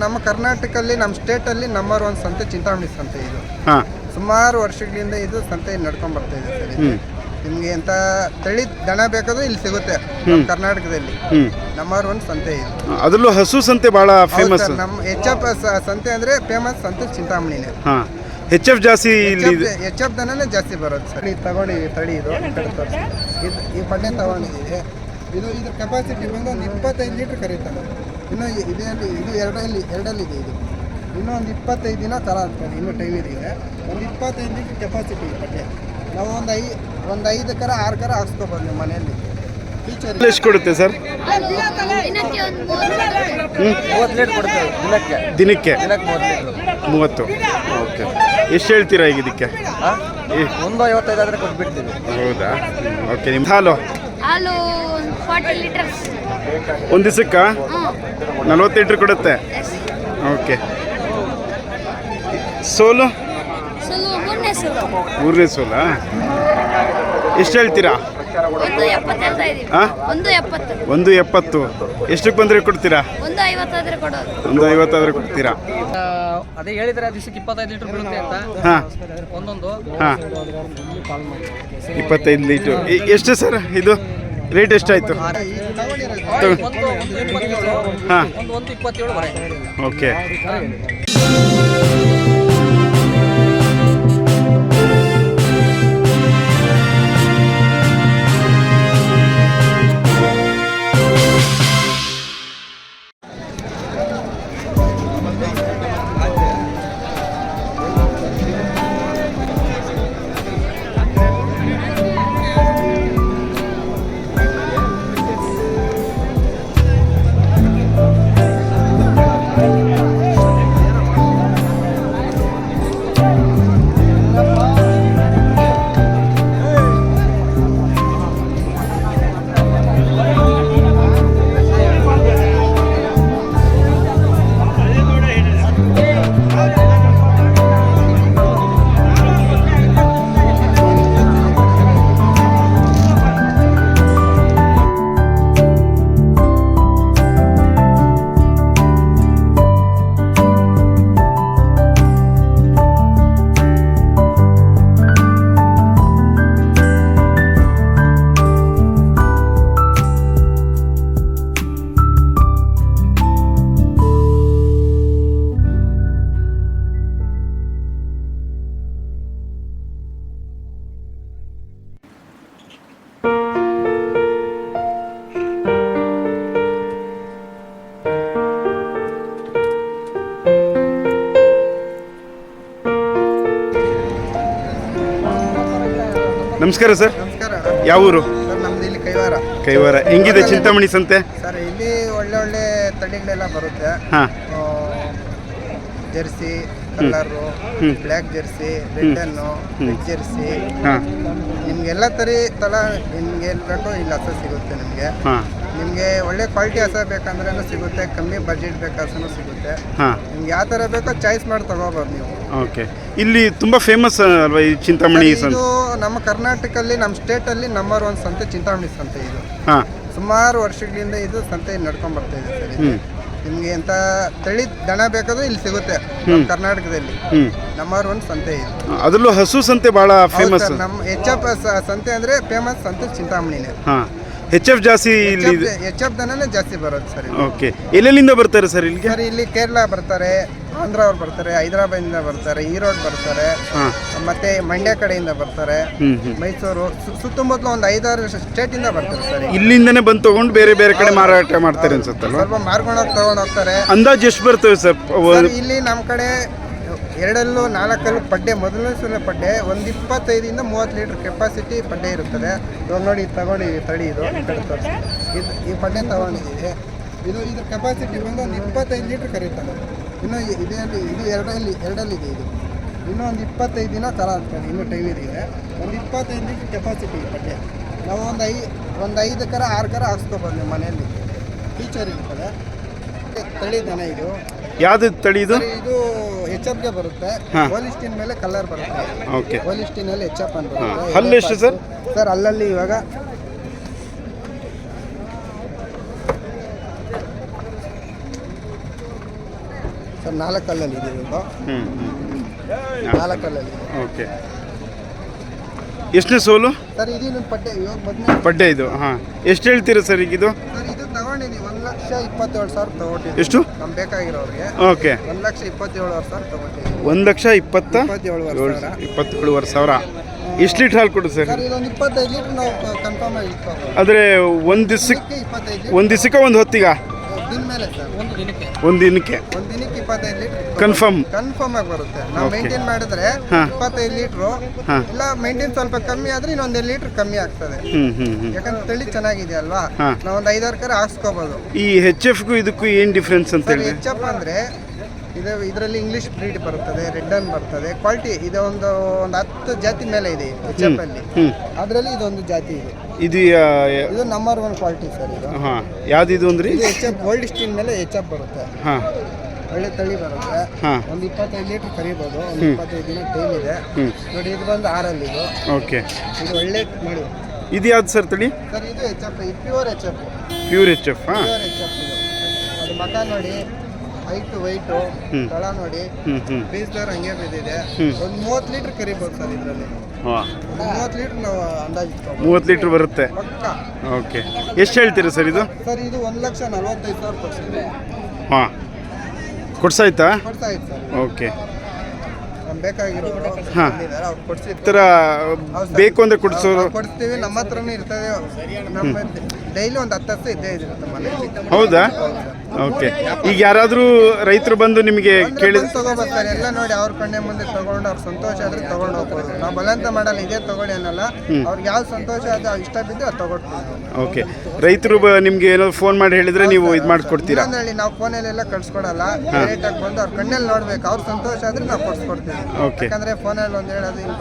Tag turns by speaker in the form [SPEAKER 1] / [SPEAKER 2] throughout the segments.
[SPEAKER 1] ನಮ್ಮ ಕರ್ನಾಟಕದಲ್ಲಿ ನಮ್ಮ ಸ್ಟೇಟಲ್ಲಿ ನಂಬರ್ 1 ಸಂತೆ ಚಿಂತಾಮಣಿ ಸಂತೆ ಇದು.
[SPEAKER 2] ಹಾಂ,
[SPEAKER 1] ಸುಮಾರು ವರ್ಷಗಳಿಂದ ಇದು ಸಂತೆ ನಡ್ಕೊಂಡು ಬರ್ತಾ ಇದೆ ಸರ್. ಇದು ನಿಮಗೆ ಎಂಥ ತಳಿ ದನ ಬೇಕಾದ್ರೂ ಇಲ್ಲಿ ಸಿಗುತ್ತೆ ನಮ್ಮ ಕರ್ನಾಟಕದಲ್ಲಿ. ನಂಬರ್ 1 ಸಂತೆ ಇದು.
[SPEAKER 2] ಅದರಲ್ಲೂ ಹಸು ಸಂತೆ ಭಾಳ ಫೇಮಸ್.
[SPEAKER 1] ನಮ್ಮ HF ಸಂತೆ ಅಂದರೆ ಫೇಮಸ್ ಸಂತೆ ಚಿಂತಾಮಣಿನೇ.
[SPEAKER 2] ಹಾಂ, HF ಜಾಸ್ತಿ ಇಲ್ಲಿ
[SPEAKER 1] HF ದನನೇ ಜಾಸ್ತಿ ಬರೋದು ಸರ್. ಇದು ತಗೊಂಡಿದ್ದೀವಿ ತಳಿ ಇದು ಇದು ಈ ಪಡ್ಡೆ ತಗೊಂಡಿದ್ದೀವಿ. ಇದ್ರ ಕೆಪಾಸಿಟಿ ಬಂದು ಒಂದು 25 ಲೀಟ್ರ್ ಕರೀತಾರೆ. ಇನ್ನೂ ಇದು ಎರಡಲ್ಲಿದೆ ಇದು. ಇನ್ನೂ ಒಂದು 25 ದಿನ ಥರ ಆಗ್ತದೆ, ಇನ್ನೂ ಟೈಮ್ ಇದೆ. ಒಂದು 25 ಲೀಟ್ರ್ ಕೆಪಾಸಿಟಿ ಈ ಪಡ್ಡೆ. ನಾವು ಒಂದು 5 ಕರ 6 ಕರ ಹಾಕ್ಸ್ಕೊಬೋದು ನಿಮ್ಮ ಮನೆಯಲ್ಲಿ. ಫೀಚರ್
[SPEAKER 2] ಎಷ್ಟು ಕೊಡುತ್ತೆ ಸರ್?
[SPEAKER 3] 30 ಲೀಟರ್ ಕೊಡ್ತೇವೆ
[SPEAKER 2] ದಿನಕ್ಕೆ.
[SPEAKER 3] 30.
[SPEAKER 2] ಓಕೆ, ಎಷ್ಟು ಹೇಳ್ತೀರಾ ಈಗ ಇದಕ್ಕೆ?
[SPEAKER 3] 155 ಆದರೆ ಕೊಟ್ಬಿಡ್ತೀವಿ.
[SPEAKER 2] ಹೌದಾ? ಓಕೆ. ನಿಮ್ಮ ಹಾಲು
[SPEAKER 3] 40 ಲೀಟರ್ಸ್
[SPEAKER 2] ಒಂದು ದಿವಸಕ್ಕೆ 40 ಲೀಟ್ರ್ ಕೊಡುತ್ತೆ. ಓಕೆ. ಸೋಲು ಮೂರನೇ ಸೋಲಾ? ಎಷ್ಟು ಹೇಳ್ತೀರಾ? 170. ಎಷ್ಟಕ್ಕೆ ಬಂದರೆ ಕೊಡ್ತೀರಾ? 150 ಆದರೆ ಕೊಡ್ತೀರಾ?
[SPEAKER 4] ಅದೇ ಹೇಳಿದ್ರೆ ದಿವಸಕ್ಕೆ 25 ಲೀಟರ್ ಬೀಳುತ್ತೆ ಅಂತ.
[SPEAKER 2] ಹಾಂ,
[SPEAKER 4] ಒಂದೊಂದು.
[SPEAKER 2] ಹಾಂ, 25 ಲೀಟ್ರ್. ಎಷ್ಟು ಸರ್ ಇದು ರೇಟ್ ಎಷ್ಟಾಯಿತು?
[SPEAKER 4] ಒಂದು
[SPEAKER 2] ಹಾಂ,
[SPEAKER 4] 127 ಬರುತ್ತೆ.
[SPEAKER 2] ಓಕೆ. ನಮಸ್ಕಾರ ಸರ್.
[SPEAKER 1] ನಮಸ್ಕಾರ.
[SPEAKER 2] ಯಾವ ಊರು?
[SPEAKER 1] ಸರ್ ನಮ್ದು ಇಲ್ಲಿ
[SPEAKER 2] ಕೈವಾರ. ಹೆಂಗಿದೆ ಚಿಂತಾಮಣಿ ಸಂತೆ?
[SPEAKER 1] ಸರ್ ಇಲ್ಲಿ ಒಳ್ಳೆ ತಳಿಗಳೆಲ್ಲ ಬರುತ್ತೆ.
[SPEAKER 2] ಹಾಂ,
[SPEAKER 1] Jersey colour, black Jersey, return, red Jersey, ನಿಮಗೆಲ್ಲ ಥರ ನಿಮ್ಗೆ ಏನು ಬೇಕೋ ಇಲ್ಲಿ ಹಸ ಸಿಗುತ್ತೆ ನಿಮಗೆ. ನಿಮಗೆ ಒಳ್ಳೆ ಕ್ವಾಲಿಟಿ ಹಸ ಬೇಕಂದ್ರೂ ಸಿಗುತ್ತೆ, ಕಮ್ಮಿ ಬಜೆಟ್ ಬೇಕಾದ್ರೂ ಸಿಗುತ್ತೆ. ನಿಮ್ಗೆ ಯಾವ ಥರ ಬೇಕೋ ಚಾಯ್ಸ್ ಮಾಡಿ ತಗೋಬೋದು ನೀವು.
[SPEAKER 2] ಓಕೆ. ಇಲ್ಲಿ ತುಂಬ ಫೇಮಸ್ ಅಲ್ವಾ ಈ ಚಿಂತಾಮಣಿ ಸಂತೆ?
[SPEAKER 1] ಇದು ನಮ್ಮ ಕರ್ನಾಟಕದಲ್ಲಿ ನಮ್ಮ ಸ್ಟೇಟಲ್ಲಿ ನಂಬರ್ 1 ಸಂತೆ ಚಿಂತಾಮಣಿ ಸಂತೆ ಇದು.
[SPEAKER 2] ಹಾಂ,
[SPEAKER 1] ಸುಮಾರು ವರ್ಷಗಳಿಂದ ಇದು ಸಂತೆ ನಡ್ಕೊಂಡು ಬರ್ತಾ ಇದೆ ಸರ್. ಇದು ನಿಮಗೆ ಎಂಥ ತಳಿ ದನ ಬೇಕಾದ್ರೂ ಇಲ್ಲಿ ಸಿಗುತ್ತೆ ನಮ್ಮ ಕರ್ನಾಟಕದಲ್ಲಿ. ನಂಬರ್ 1 ಸಂತೆ ಇದು.
[SPEAKER 2] ಅದರಲ್ಲೂ ಹಸು ಸಂತೆ ಭಾಳ ಫೇಮಸ್.
[SPEAKER 1] ನಮ್ಮ HF ಸಂತೆ ಅಂದರೆ ಫೇಮಸ್ ಸಂತೆ ಚಿಂತಾಮಣಿನೇ.
[SPEAKER 2] ಹಾಂ, HF ಜಾಸ್ತಿ ಇಲ್ಲಿ
[SPEAKER 1] HF ದನನೇ ಜಾಸ್ತಿ ಬರೋದು ಸರ್.
[SPEAKER 2] ಓಕೆ. ಎಲ್ಲೆಲ್ಲಿಂದ ಬರ್ತಾರೆ ಸರ್ ಇಲ್ಲಿಗೆ?
[SPEAKER 1] ಸರ್ ಇಲ್ಲಿ ಕೇರಳ ಬರ್ತಾರೆ, ಆಂಧ್ರ ಅವ್ರು ಬರ್ತಾರೆ, ಹೈದರಾಬಾದಿಂದ ಬರ್ತಾರೆ, ಈರೋಡ್ ಬರ್ತಾರೆ, ಮತ್ತೆ ಮಂಡ್ಯ ಕಡೆಯಿಂದ ಬರ್ತಾರೆ, ಮೈಸೂರು ಸುತ್ತಮುತ್ತಲು ಒಂದು 5-6 ಸ್ಟೇಟಿಂದ ಬರ್ತಾರೆ ಸರ್.
[SPEAKER 2] ಇಲ್ಲಿಂದನೇ ಬಂದು ತಗೊಂಡು ಬೇರೆ ಬೇರೆ ಕಡೆ ಮಾರಾಟ ಮಾಡ್ತಾರೆ ಅನ್ಸುತ್ತಲ್ವ?
[SPEAKER 1] ಸ್ವಲ್ಪ ಮಾರ್ಕೊಂಡೋಗಿ ತಗೊಂಡು ಹೋಗ್ತಾರೆ.
[SPEAKER 2] ಅಂದಾಜು ಎಷ್ಟು ಬರ್ತವೆ ಸರ್?
[SPEAKER 1] ಇಲ್ಲಿ ನಮ್ಮ ಕಡೆ 2-4 ಪಡ್ಡೆ, ಮೊದಲನೇ ಸಲ ಪಡ್ಡೆ ಒಂದು 25-30 ಲೀಟರ್ ಕೆಪಾಸಿಟಿ ಪಡ್ಡೆ ಇರುತ್ತದೆ. ಇವಾಗ ನೋಡಿ ತಗೊಂಡಿದ್ದೀವಿ ತಳಿ ಇದು. ಈ ಪಡ್ಡೆ ತಗೊಂಡಿದ್ದೀವಿ. ಇದ್ರ ಕೆಪಾಸಿಟಿ ಬಂದು ಒಂದು 25 ಲೀಟ್ರ್ ಕರೀತಾರೆ. ಇನ್ನೂ ಇದು ಎರಡಲ್ಲಿದೆ ಇದು. ಇನ್ನೂ ಒಂದು 25 ದಿನ ಥರ ಆಗ್ತದೆ, ಇನ್ನೂ ಟೈಮ್ ಇದೆ. ಒಂದು 25 ಲೀಟ್ರ್ ಕೆಪಾಸಿಟಿ ಈ ಪಡ್ಡೆ. ನಾವು ಒಂದು 5 ಕರ 6 ಕರ ಹಾಕ್ಸ್ಕೊಬೋದು ನಿಮ್ಮ ಮನೆಯಲ್ಲಿ. ಫೀಚರ್ ಇರ್ತದೆ. ತಳಿ ದನ ಇದು.
[SPEAKER 2] ಯಾವ್ದು ತಳಿ ಇದು?
[SPEAKER 1] ಇದು HFಗೆ ಬರುತ್ತೆ. ಹೋಲಿಸ್ಟಿನ್ ಮೇಲೆ ಕಲರ್ ಬರುತ್ತೆ.
[SPEAKER 2] ಓಕೆ.
[SPEAKER 1] ಹೋಲಿಸ್ಟಿನ್ ಅಲ್ಲಿ HF ಅಂತ ಬರುತ್ತೆ.
[SPEAKER 2] ಹಲ್ಲು ಎಷ್ಟು ಸರ್?
[SPEAKER 1] ಸರ್ ಅಲ್ಲಲ್ಲಿ ಇವಾಗ ಸರ್ 4 ಕಲ್ಲಲ್ಲಿ ಇದೆ ಇದು,
[SPEAKER 2] ಹ್ಞೂ
[SPEAKER 1] 4 ಕಲ್ಲಲ್ಲಿ ಇದೆ.
[SPEAKER 2] ಓಕೆ. ಎಷ್ಟನೇ ಸೋಲು
[SPEAKER 1] ಸರ್ ಇದು ಇನ್ನೊಂದು ಪಡ್ಡೆ ಇವಾಗ ಮೊದಲನೇ.
[SPEAKER 2] ಪಡ್ಡೆ ಇದು? ಹಾಂ, ಎಷ್ಟು ಹೇಳ್ತೀರಾ ಸರ್ ಈಗ ಇದು?
[SPEAKER 1] ಸರ್ ಇದು ತಗೊಂಡಿನಿ 1,27,000 ತಗೊಂಡಿದ್ದೀನಿ.
[SPEAKER 2] ಎಷ್ಟು?
[SPEAKER 1] ನಮ್ಗೆ ಬೇಕಾಗಿರೋರಿಗೆ
[SPEAKER 2] ಓಕೆ.
[SPEAKER 1] 1,27,000 ತಗೊಂಡಿದ್ದೀನಿ.
[SPEAKER 2] 1,27,000 27,000. ಎಷ್ಟು ಲೀಟ್ರ್ ಹಾಲು ಕೊಡು ಸರ್?
[SPEAKER 1] ಸರ್ ಇದೊಂದು 25 ಲೀಟ್ರ್ ನಾವು ಕನ್ಫರ್ಮ್ ಆಗಿ ಇಟ್ಕೋಬೋದು.
[SPEAKER 2] ಆದರೆ ಒಂದು ದಿವಸಕ್ಕೆ
[SPEAKER 1] 25
[SPEAKER 2] ಒಂದು ದಿವಸಕ್ಕೆ ಒಂದು ಹೊತ್ತಿಗ?
[SPEAKER 1] ದಿನ ಮೇಲೆ ಸರ್,
[SPEAKER 4] ಒಂದು ದಿನಕ್ಕೆ
[SPEAKER 2] ಒಂದು ದಿನಕ್ಕೆ
[SPEAKER 1] 25 ಲೀಟ್ರ್
[SPEAKER 2] ಕನ್ಫರ್ಮ್
[SPEAKER 1] ಆಗಿ ಬರುತ್ತೆ. ನಾವು
[SPEAKER 2] Okay.
[SPEAKER 1] ಮೇಂಟೈನ್ ಮಾಡಿದ್ರೆ
[SPEAKER 2] ಹಾ.
[SPEAKER 1] 25 ಲೀಟ್ರು,
[SPEAKER 2] ಹಾಂ.
[SPEAKER 1] ಇಲ್ಲ ಮೇಂಟೈನ್ ಸ್ವಲ್ಪ ಕಮ್ಮಿ ಆದ್ರೆ ಇನ್ನೊಂದು 2 ಲೀಟ್ರ್ ಕಮ್ಮಿ ಆಗ್ತದೆ.
[SPEAKER 2] ಹ್ಞೂ
[SPEAKER 1] ಯಾಕಂದ್ರೆ ತಳಿ ಚೆನ್ನಾಗಿದೆ ಅಲ್ವಾ,
[SPEAKER 2] ಹಾ.
[SPEAKER 1] ನಾವು ಒಂದು 5-6 ಕರೆ ಹಾಕ್ಸ್ಕೋಬೋದು.
[SPEAKER 2] ಈ ಹೆಚ್ ಎಫ್ಗೂ ಇದಕ್ಕೂ ಏನು ಡಿಫ್ರೆನ್ಸ್ ಅಂತ
[SPEAKER 1] ಸರ್
[SPEAKER 2] ಹೇಳಿದ್ರೆ?
[SPEAKER 1] ಹೆಚ್ಚಪ್ಪ ಅಂದರೆ ಇದರಲ್ಲಿ ಇಂಗ್ಲಿಷ್ ಬ್ರೀಡ್ ಬರ್ತದೆ, ರೆಡ್ ಅನ್ ಬರ್ತದೆ, ಕ್ವಾಲಿಟಿ ಇದೆ. ಒಂದು 10 ಜಾತಿ ಮೇಲೆ ಇದೆ ಹೆಚ್ಚಪ್ ಅಲ್ಲಿ.
[SPEAKER 2] ಹ್ಞೂ.
[SPEAKER 1] ಅದರಲ್ಲಿ ಇದೊಂದು ಜಾತಿ ಇದೆ.
[SPEAKER 2] ಇದು
[SPEAKER 1] ಇದು ನಂಬರ್ 1 ಕ್ವಾಲಿಟಿ ಸರ್. ಇದು
[SPEAKER 2] ಹಾಂ, ಯಾವ್ದಿದು ಅಂದ್ರಿ?
[SPEAKER 1] ಇದು ಹೆಚ್ಚಪ್ ಓಲ್ಡ್ ಸ್ಟೀಲ್ ಮೇಲೆ ಹೆಚ್ಚಪ್ ಬರುತ್ತೆ,
[SPEAKER 2] ಹಾಂ
[SPEAKER 1] ಒಳ್ಳೆ ತಳಿ ಬರುತ್ತೆ.
[SPEAKER 2] ಹಾಂ.
[SPEAKER 1] ಒಂದು 25 ಲೀಟ್ರ್ ಕರಿಬೋದು, ಒಂದು 25 ದಿನ ಟೈಮ್ ಇದೆ.
[SPEAKER 2] ಹ್ಞೂ.
[SPEAKER 1] ನೋಡಿ ಇದು ಬಂದು 6 ಇದು.
[SPEAKER 2] ಓಕೆ.
[SPEAKER 1] ಇದು ಒಳ್ಳೆ ನೋಡಿ
[SPEAKER 2] ಇದು ಯಾವ್ದು ಸರ್ ತಳಿ?
[SPEAKER 1] ಸರ್, ಇದು ಹೆಚ್ಚಪ್, ಇದು pure HF.
[SPEAKER 2] Pure H F? ಹಾಂ.
[SPEAKER 1] ಪ್ಯೂರ್ ಹೆಚ್ಚಪ್ ಇದು. ಅದು ಮಕ ನೋಡಿ, ಹೈಟು ವೈಟು,
[SPEAKER 2] ಹ್ಮ್.
[SPEAKER 1] ತಳ ನೋಡಿ,
[SPEAKER 2] ಹ್ಞೂ
[SPEAKER 1] ಬೀಸ್ದವ್ರು ಹಂಗೆ ಬಿದ್ದಿದೆ.
[SPEAKER 2] ಹ್ಮ್.
[SPEAKER 1] ಒಂದು 30 ಲೀಟ್ರ್ ಕರಿಬೋದು ಸರ್ ಇದರಲ್ಲಿ.
[SPEAKER 2] ಹಾಂ,
[SPEAKER 1] 30 ಲೀಟ್ರ್ ನಾವು ಅಂದಾಜು ಇಟ್ಕೊಬೋದು
[SPEAKER 2] 30 ಲೀಟ್ರ್ ಬರುತ್ತೆ.
[SPEAKER 1] ಪಕ್ಕ.
[SPEAKER 2] ಓಕೆ. ಎಷ್ಟು ಹೇಳ್ತೀರಾ ಸರ್ ಇದು?
[SPEAKER 1] ಸರ್ ಇದು 1,45,000 ಕೊಡ್ಸಿದ್ವಿ.
[SPEAKER 2] ಹಾಂ, ಕೊಡ್ಸಾಯ್ತಾ?
[SPEAKER 1] ಕೊಡ್ತಾ ಇತ್ತು ಸರ್.
[SPEAKER 2] ಓಕೆ.
[SPEAKER 1] ನಮ್ಗೆ ಬೇಕಾಗಿರೋರು
[SPEAKER 2] ಹಾ.
[SPEAKER 1] ಬಂದಿದ್ದಾರೆ, ಅವ್ರು
[SPEAKER 2] ಈ
[SPEAKER 1] ಕೊಡ್ಸಿರ್ತಾರೆ.
[SPEAKER 2] ಥರ ಬೇಕು ಅಂದರೆ ಕೊಡಿಸೋರು?
[SPEAKER 1] ಕೊಡ್ತೀವಿ, ನಮ್ಮ ಹತ್ರನೂ ಇರ್ತದೆ. ನಮ್ಮ ಡೈಲಿ ಒಂದು 10 ಹಸು ಇದ್ದೇ ಇರುತ್ತೆ ಮನೆಯಲ್ಲಿ.
[SPEAKER 2] ಹೌದಾ? ಓಕೆ. ಈಗ ಯಾರಾದರೂ ರೈತರು ಬಂದು ನಿಮಗೆ ಕೇಳಿದ
[SPEAKER 1] ತಗೋಬರ್ತಾರೆ ಎಲ್ಲ ನೋಡಿ, ಅವ್ರ ಕಣ್ಣೆ ಮುಂದೆ ತಗೊಂಡು ಅವ್ರ ಸಂತೋಷ ಆದ್ರೆ ತಗೊಂಡು ಹೋಗ್ಬೋದು. ನಾವು ಬಲಂತ ಮಾಡಲ್ಲ, ಇದೇ ತಗೊಳ್ಳಿ ಅನ್ನಲ್ಲ. ಅವ್ರಿಗೆ ಯಾವ್ದು ಸಂತೋಷ ಅದು ಇಷ್ಟ ಬಿದ್ದು ಅದು ತಗೊಳ್ತೀವಿ.
[SPEAKER 2] ಓಕೆ. ರೈತರು ನಿಮಗೆ ಏನಾದ್ರು ಫೋನ್ ಮಾಡಿ ಹೇಳಿದ್ರೆ ನೀವು ಇದು ಮಾಡಿಕೊಡ್ತೀರಾ?
[SPEAKER 1] ಇನ್ನೊಂದು ಹೇಳಿ, ನಾವು ಫೋನಲ್ಲೆಲ್ಲ ಕಳ್ಸ್ಕೊಡಲ್ಲ, ಡೈರೆಕ್ಟ್ ಆಗಿ ಬಂದು ಅವ್ರ ಕಣ್ಣಲ್ಲಿ ನೋಡ್ಬೇಕು. ಅವ್ರ ಸಂತೋಷ ಆದ್ರೆ ನಾವು ಕೊಡ್ಸ್ಕೊಡ್ತೀವಿ.
[SPEAKER 2] ಓಕೆ.
[SPEAKER 1] ಯಾಕಂದ್ರೆ ಫೋನಲ್ಲಿ ಒಂದು ಹೇಳೋದು ಇಲ್ಲಿ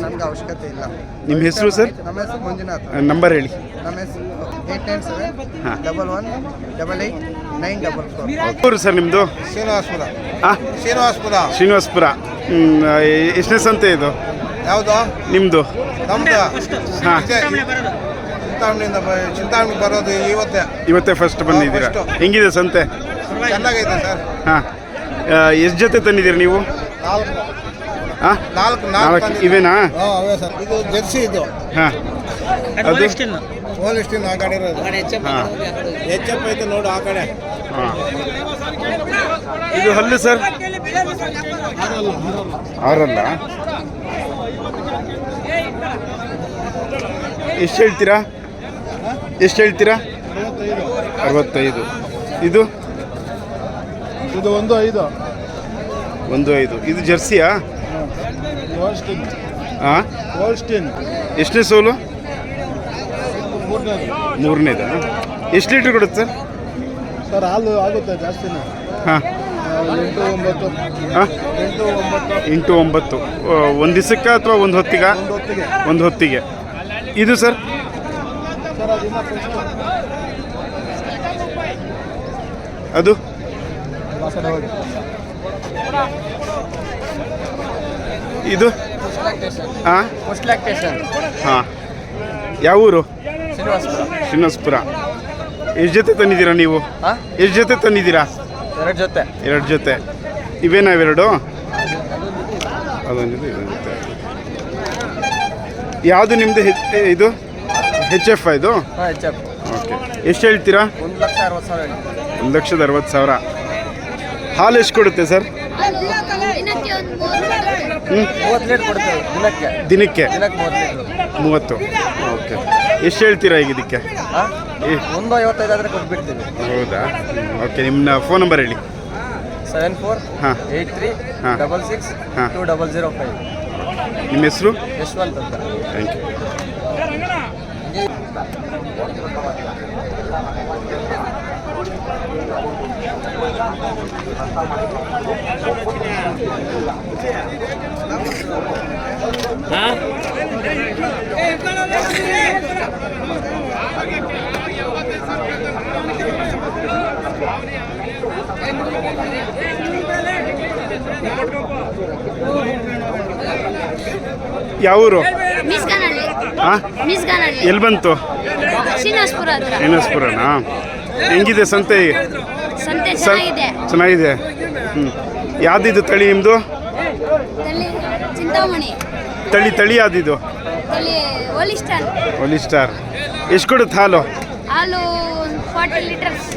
[SPEAKER 1] ನಮ್ಗೆ ಅವಶ್ಯಕತೆ ಇಲ್ಲ.
[SPEAKER 2] ನಿಮ್ಮ ಹೆಸರು ಸರ್?
[SPEAKER 1] ನಮ್ಮ ಹೆಸರು ಮಂಜುನಾಥ್.
[SPEAKER 2] ನಂಬರ್ ಹೇಳಿ.
[SPEAKER 1] ನಮ್ಮ ಹೆಸರು 897-11-88-944.
[SPEAKER 2] ಊರು ಸರ್ ನಿಮ್ಮದು?
[SPEAKER 1] ಶ್ರೀನಿವಾಸಪುರ.
[SPEAKER 2] ಹಾಂ, ಶ್ರೀನಿವಾಸಪುರ. ಎಷ್ಟನೇ ಸಂತೆ ಇದು?
[SPEAKER 1] ಯಾವುದು
[SPEAKER 2] ನಿಮ್ಮದು?
[SPEAKER 1] ನಮ್ದು?
[SPEAKER 2] ಹಾಂ.
[SPEAKER 1] ಚಿಂತಾಮಣಿ ಬರೋದು
[SPEAKER 2] ಇವತ್ತೇ ಫಸ್ಟ್ ಬಂದಿದ್ದೀರಾ? ಹೆಂಗಿದೆ ಸಂತೆ?
[SPEAKER 1] ಚೆನ್ನಾಗೈತೆ ಸರ್.
[SPEAKER 2] ಹಾಂ. ಎಷ್ಟು ಜೊತೆ ತಂದಿದ್ದೀರಿ ನೀವು? ಹಾಂ, 4 ಇವೇನಾ?
[SPEAKER 1] ಅವೇ ಸರ್. ಇದು ಜೆರ್ಸಿ ಇದು.
[SPEAKER 2] ಹಾಂ. ಅದು
[SPEAKER 1] ಹೋಲಿಸ್ಟಿನ್ ಆ ಕಡೆ ಇರೋದು.
[SPEAKER 2] ಹಾಂ.
[SPEAKER 1] ಹೆಚ್ಚಪ್ಪ ಐತೆ ನೋಡು ಆ ಕಡೆ.
[SPEAKER 2] ಹಾಂ. ಇದು ಹಲ್ಲು ಸರ್? 6 ಎಷ್ಟು ಹೇಳ್ತೀರಾ? 65. ಇದು?
[SPEAKER 1] ಇದು 1.5.
[SPEAKER 2] 1.5. ಇದು ಜರ್ಸಿಯಾ? ಹಾಂ.
[SPEAKER 1] ಹೋಲ್ಸ್ಟಿನ್.
[SPEAKER 2] ಎಷ್ಟನೇ ಸೋಲು? 3ನೇದಾ? ಎಷ್ಟು ಲೀಟ್ರ್ ಕೊಡುತ್ತೆ ಸರ್?
[SPEAKER 1] ಸರ್ ಹಾಲು ಆಗುತ್ತೆ ಜಾಸ್ತಿನೇ.
[SPEAKER 2] ಹಾಂ.
[SPEAKER 1] 8-9.
[SPEAKER 2] ಹಾಂ,
[SPEAKER 1] 8-9.
[SPEAKER 2] 8-9. ಒಂದು ದಿವಸಕ್ಕೆ ಅಥವಾ ಒಂದು ಹೊತ್ತಿಗೆ?
[SPEAKER 1] ಒಂದು ಹೊತ್ತಿಗೆ.
[SPEAKER 2] ಒಂದು ಹೊತ್ತಿಗೆ. ಇದು ಸರ್?
[SPEAKER 1] ಸರ್ ಅದಿನ್ನ
[SPEAKER 2] ಅದು? ಇದು? ಹಾಂ. ಹಾಂ. ಯಾವ ಊರು? ಶ್ರೀನಿವಾಸಪುರ. ಎಷ್ಟು ಜೊತೆ ತಂದಿದ್ದೀರಾ ನೀವು? ಎಷ್ಟು ಜೊತೆ ತಂದಿದ್ದೀರಾ?
[SPEAKER 4] 2 ಜೊತೆ.
[SPEAKER 2] 2 ಜೊತೆ. ಇವೇನಾ ಇವೆರಡು? ಅದೊಂದು ಇದೊಂದು ಜೊತೆ. ಯಾವುದು ನಿಮ್ಮದು? ಇದು ಹೆಚ್ ಎಫ್ ಇದು?
[SPEAKER 4] ಹಾಂ, ಹೆಚ್ಚಪ್.
[SPEAKER 2] ಓಕೆ. ಎಷ್ಟು ಹೇಳ್ತೀರಾ?
[SPEAKER 4] 1,60,000.
[SPEAKER 2] 1,60,000. ಹಾಲು ಎಷ್ಟು ಕೊಡುತ್ತೆ ಸರ್?
[SPEAKER 3] ದಿನಕ್ಕೆ ಒಂದು
[SPEAKER 4] 30 ಲೀಟ್ರ್ ಕೊಡ್ತೇವೆ ದಿನಕ್ಕೆ.
[SPEAKER 2] ದಿನಕ್ಕೆ
[SPEAKER 4] 30 ಲೀಟ್ರ್.
[SPEAKER 2] 30. ಓಕೆ. ಎಷ್ಟು ಹೇಳ್ತೀರಾ ಈಗ ಇದಕ್ಕೆ?
[SPEAKER 4] ಹಾಂ, 1.55 ಆದರೆ ಕೊಟ್ಬಿಡ್ತೀವಿ.
[SPEAKER 2] ಹೌದಾ? ಓಕೆ. ನಿಮ್ಮ ಫೋನ್ ನಂಬರ್ ಹೇಳಿ.
[SPEAKER 4] 7483
[SPEAKER 2] ಹಾಂ.
[SPEAKER 4] 66
[SPEAKER 2] ಹಾಂ.
[SPEAKER 4] 2005.
[SPEAKER 2] ನಿಮ್ಮ ಹೆಸರು?
[SPEAKER 4] ಯಶವಂತ್ ಅಂತ.
[SPEAKER 2] Thank you. ಯಾವ ಊರು?
[SPEAKER 3] ಮಿಸ್ಗಾನಹಳ್ಳಿ.
[SPEAKER 2] ಹಾಂ.
[SPEAKER 3] ಮಿಸ್ಗಾನಹಳ್ಳಿ.
[SPEAKER 2] ಎಲ್ಲಿ ಬಂತು?
[SPEAKER 3] ಶ್ರೀನಿವಾಸಪುರ ಹತ್ರ.
[SPEAKER 2] ಶ್ರೀನಿವಾಸಪುರನಾ? ಹೆಂಗಿದೆ ಸಂತೆ?
[SPEAKER 3] ಸಂತೆ ಚೆನ್ನಾಗಿದೆ.
[SPEAKER 2] ಚೆನ್ನಾಗಿದೆ. ಹ್ಞೂ. ಯಾವ್ದಿದು ತಳಿ ನಿಮ್ಮದು?
[SPEAKER 3] ತಳಿ ಚಿಂತಾಮಣಿ.
[SPEAKER 2] ತಳಿ ಯಾವ್ದಿದು?
[SPEAKER 3] ತಳಿ ಹೋಲಿಸ್ಟನ್.
[SPEAKER 2] ಹೋಲಿಸ್ಟಾರ್. ಎಷ್ಟು ಕೊಡುತ್ತೆ ಹಾಲು?
[SPEAKER 3] ಹಾಲು 40 ಲೀಟರ್ಸ್.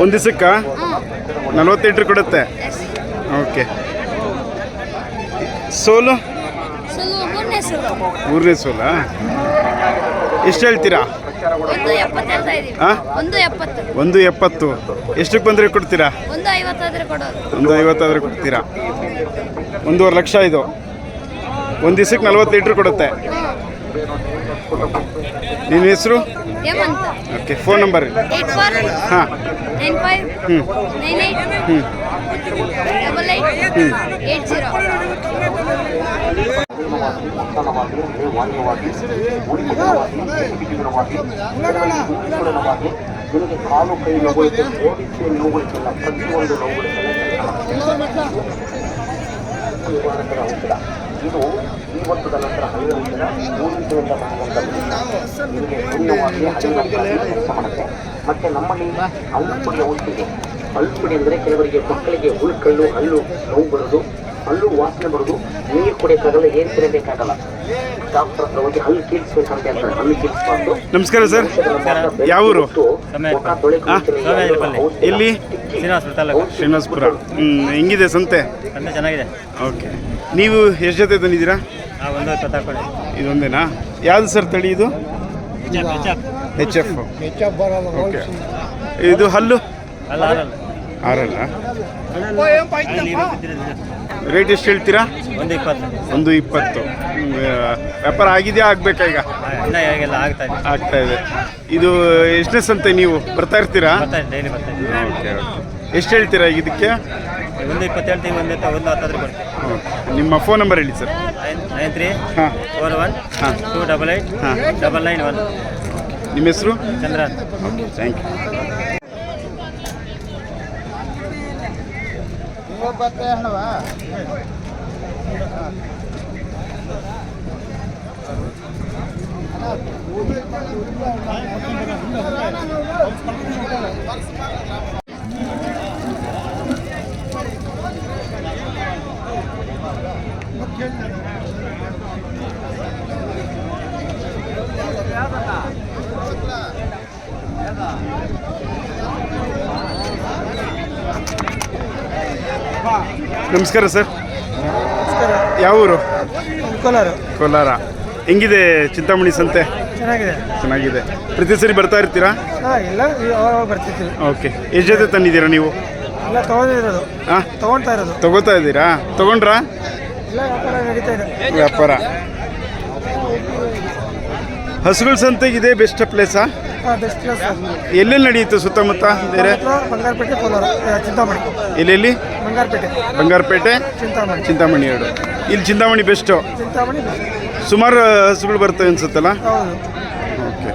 [SPEAKER 2] ಒಂದು ದಿವಸಕ್ಕೆ
[SPEAKER 3] ಹ್ಞೂ
[SPEAKER 2] 40 ಲೀಟ್ರ್ ಕೊಡುತ್ತೆ.
[SPEAKER 3] ಎಸ್.
[SPEAKER 2] ಓಕೆ. ಸೋಲು?
[SPEAKER 3] ಸುಲು ಮೂರನೇ ಸುಲು.
[SPEAKER 2] ಮೂರನೇ ಸೋಲಾ? ಎಷ್ಟು ಹೇಳ್ತೀರಾ?
[SPEAKER 3] 1.70 ಹೇಳ್ತಾ ಇದೀವಿ.
[SPEAKER 2] ಆ?
[SPEAKER 3] 1.70.
[SPEAKER 2] 1.70. ಎಷ್ಟಕ್ಕೆ ಬಂದರೆ ಕೊಡ್ತೀರಾ?
[SPEAKER 3] 1.50 ಆದ್ರೆ ಕೊಡೋದು.
[SPEAKER 2] 1.50 ಆದ್ರೆ ಕೊಡ್ತೀರಾ? 1.5 ಲಕ್ಷ ಇದು. ಒಂದು ದಿವಸಕ್ಕೆ 40 ಲೀಟ್ರ್ ಕೊಡುತ್ತೆ. ನಿಮ್ಮ ಹೆಸರು?
[SPEAKER 3] ಹೇಮಂತ.
[SPEAKER 2] ಓಕೆ. Phone number?
[SPEAKER 3] 84
[SPEAKER 2] ಹಾಂ.
[SPEAKER 3] 95
[SPEAKER 2] ಹ್ಞೂ
[SPEAKER 3] 98
[SPEAKER 2] ಹ್ಞೂ
[SPEAKER 3] 88 80.
[SPEAKER 5] ಕಾಲು ಕೈ ನೋವುಗಳಿಗೆ ಓಡಿಸಿ ನೋವುಗಳಿಗೆಲ್ಲ ಪ್ರತಿಯೊಂದು ನೋವುಗಳಿಗೆಲ್ಲ ಔಷಧ ಇದು ಇವತ್ತದ ನಂತರ 5 ವರ್ಷದ ಮೂಲಿಕೆಯಿಂದ ಕೆಲಸ ಮಾಡುತ್ತೆ. ಮತ್ತೆ ನಮ್ಮಲ್ಲಿ ಹಲ್ಲುಪುಡಿಯ ಔಷಧಿಗೆ ಹಲ್ಲುಪುಡಿ ಅಂದರೆ ಕೆಲವರಿಗೆ ಮಕ್ಕಳಿಗೆ ಹುಳ್ಕಲ್ಲು ಹಲ್ಲು ನೋವು ಬರೋದು, ಹಲ್ಲು ವಾಸನೆ ಬರೋದು, ನೀರು ಕುಡಿಯೋಕ್ಕಾಗಲ್ಲ, ಏನು ತಿನ್ನಬೇಕಾಗಲ್ಲ, ಡಾಕ್ಟರ್ ಹತ್ರ ಹೋಗಿ ಹಲ್ಲು ಕೀಳ್ಸ್ಬೇಕಂತ ಹೇಳ್ತಾರೆ. ಹಲ್ಲು ಕೀಳ್ಸ್ಬಾರ್ದು.
[SPEAKER 2] ನಮಸ್ಕಾರ ಸರ್. ಯಾವ ಊರು? ಎಲ್ಲಿ? ಶ್ರೀನಿವಾಸಪುರ. ಹೆಂಗಿದೆ ಸಂತೆ?
[SPEAKER 6] ಚೆನ್ನಾಗಿದೆ.
[SPEAKER 2] ಓಕೆ. ನೀವು ಎಷ್ಟು ಜೊತೆ ತಂದಿದ್ದೀರಾ? ಇದೊಂದೇನಾ? ಯಾವುದು ಸರ್ ತಳಿ ಇದು? HF. ಓಕೆ. ಇದು ಹಲ್ಲು? ಆರಲ್ಲ. ರೇಟ್ ಎಷ್ಟು ಹೇಳ್ತೀರಾ? 1.20. ವ್ಯಾಪಾರ ಆಗಿದೆಯಾ ಆಗಬೇಕಾ ಈಗ? ಆಗ್ತಾ ಇದೆ. ಇದು ಎಷ್ಟನೇ ಸಂತೆ ನೀವು ಬರ್ತಾ ಇರ್ತೀರಾ? ಓಕೆ. ಎಷ್ಟು ಹೇಳ್ತೀರಾ ಇದಕ್ಕೆ?
[SPEAKER 6] 1.20 ಹೇಳ್ತೀವಿ. 1.10
[SPEAKER 2] ನಿಮ್ಮ ಫೋನ್ ನಂಬರ್ ಹೇಳಿ ಸರ್.
[SPEAKER 6] 93
[SPEAKER 2] ಹಾಂ
[SPEAKER 6] 41
[SPEAKER 2] ಹಾಂ
[SPEAKER 6] 288
[SPEAKER 2] ಹಾಂ
[SPEAKER 6] 991.
[SPEAKER 2] ನಿಮ್ಮ ಹೆಸರು?
[SPEAKER 6] ಚಂದ್ರ.
[SPEAKER 2] Okay, thank you. ನಮಸ್ಕಾರ ಸರ್. ಯಾವ ಊರು? ಕೋಲಾರ. ಹೆಂಗಿದೆ ಚಿಂತಾಮಣಿ ಸಂತೆ? ಚೆನ್ನಾಗಿದೆ. ಪ್ರತಿ ಸರಿ ಬರ್ತಾ ಇರ್ತೀರಾ?
[SPEAKER 1] ಇಲ್ಲ ಬರ್ತಿರ್ತೀವಿ.
[SPEAKER 2] ಓಕೆ. ಎಷ್ಟು ಜೊತೆ ತಂದಿದ್ದೀರಾ ನೀವು?
[SPEAKER 1] ಎಲ್ಲ ತಗೊಂಡಿರೋದು.
[SPEAKER 2] ಹಾಂ,
[SPEAKER 1] ತಗೊಳ್ತಾ ಇರೋದು.
[SPEAKER 2] ತಗೋತಾ ಇದ್ದೀರಾ? ತಗೊಂಡ್ರಾ?
[SPEAKER 1] ಇಲ್ಲ, ವ್ಯಾಪಾರ ನಡೀತಾ ಇದೆ.
[SPEAKER 2] ವ್ಯಾಪಾರ. ಹಸುಗಳ ಸಂತೆಗಿದೆ ಬೆಸ್ಟ್ ಪ್ಲೇಸಾ?
[SPEAKER 1] Best place.
[SPEAKER 2] ಎಲ್ಲೆಲ್ಲಿ ನಡೆಯುತ್ತೆ ಸುತ್ತಮುತ್ತ ಬೇರೆ?
[SPEAKER 1] ಬಂಗಾರಪೇಟೆ, ಕೋಲಾರ, ಚಿಂತಾಮಣಿ.
[SPEAKER 2] ಎಲ್ಲೆಲ್ಲಿ? ಬಂಗಾರಪೇಟೆ,
[SPEAKER 1] ಚಿಂತಾಮಣಿ.
[SPEAKER 2] ಚಿಂತಾಮಣಿ ಎರಡು. ಇಲ್ಲಿ ಚಿಂತಾಮಣಿ ಬೆಸ್ಟು.
[SPEAKER 1] ಚಿಂತಾಮಣಿ
[SPEAKER 2] ಸುಮಾರು ಹಸುಗಳು ಬರ್ತವೆ ಅನ್ಸುತ್ತಲ್ಲ?
[SPEAKER 1] ಹೌದು.
[SPEAKER 2] ಓಕೆ.